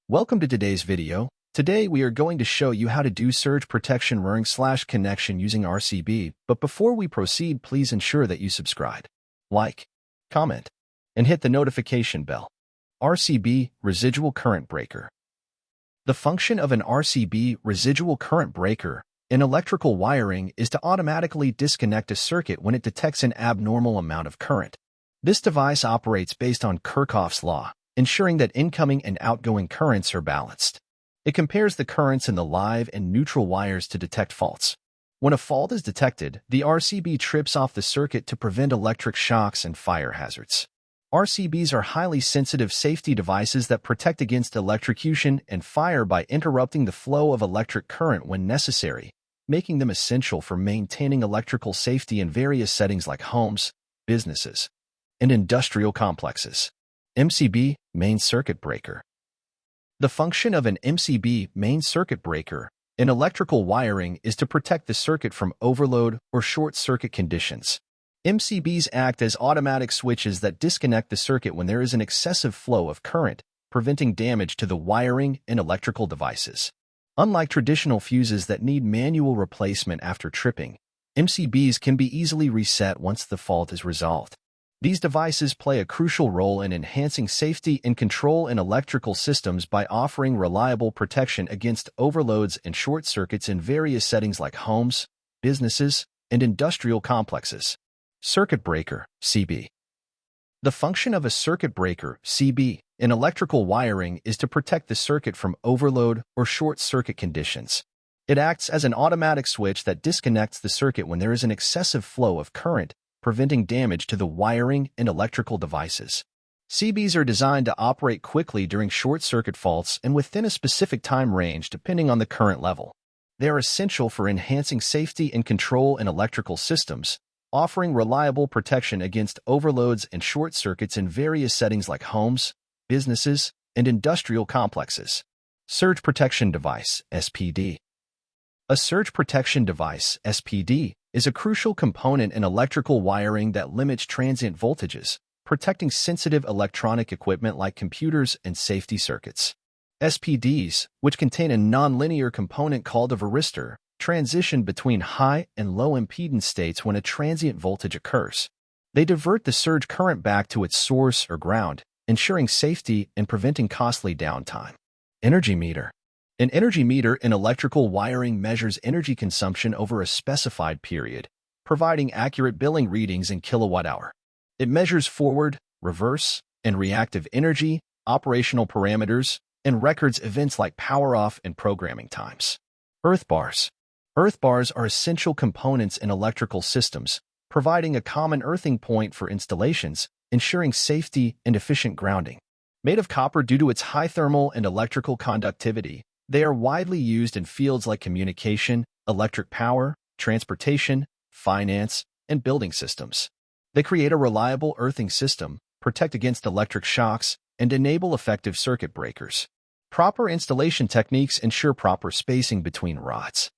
Welcome to today's video. Today we are going to show you how to do surge protection ring/connection using RCB, but before we proceed, please ensure that you subscribe, like, comment, and hit the notification bell. RCB Residual Current Breaker. The function of an RCB residual current breaker in electrical wiring is to automatically disconnect a circuit when it detects an abnormal amount of current. This device operates based on Kirchhoff's law, ensuring that incoming and outgoing currents are balanced. It compares the currents in the live and neutral wires to detect faults. When a fault is detected, the RCB trips off the circuit to prevent electric shocks and fire hazards. RCBs are highly sensitive safety devices that protect against electrocution and fire by interrupting the flow of electric current when necessary, making them essential for maintaining electrical safety in various settings like homes, businesses, and industrial complexes. MCB Main Circuit Breaker. The function of an MCB main circuit breaker in electrical wiring is to protect the circuit from overload or short-circuit conditions. MCBs act as automatic switches that disconnect the circuit when there is an excessive flow of current, preventing damage to the wiring and electrical devices. Unlike traditional fuses that need manual replacement after tripping, MCBs can be easily reset once the fault is resolved. These devices play a crucial role in enhancing safety and control in electrical systems by offering reliable protection against overloads and short circuits in various settings like homes, businesses, and industrial complexes. Circuit breaker, CB. The function of a circuit breaker, CB, in electrical wiring is to protect the circuit from overload or short-circuit conditions. It acts as an automatic switch that disconnects the circuit when there is an excessive flow of current, preventing damage to the wiring and electrical devices. CBs are designed to operate quickly during short-circuit faults and within a specific time range depending on the current level. They are essential for enhancing safety and control in electrical systems, offering reliable protection against overloads and short circuits in various settings like homes, businesses, and industrial complexes. Surge Protection Device, SPD. A surge protection device, SPD, is a crucial component in electrical wiring that limits transient voltages, protecting sensitive electronic equipment like computers and safety circuits. SPDs, which contain a nonlinear component called a varistor, transition between high and low impedance states when a transient voltage occurs. They divert the surge current back to its source or ground, ensuring safety and preventing costly downtime. Energy meter. An energy meter in electrical wiring measures energy consumption over a specified period, providing accurate billing readings in kilowatt-hour. It measures forward, reverse, and reactive energy, operational parameters, and records events like power-off and programming times. Earth bars. Earth bars are essential components in electrical systems, providing a common earthing point for installations, ensuring safety and efficient grounding. Made of copper due to its high thermal and electrical conductivity, they are widely used in fields like communication, electric power, transportation, finance, and building systems. They create a reliable earthing system, protect against electric shocks, and enable effective circuit breakers. Proper installation techniques ensure proper spacing between rods.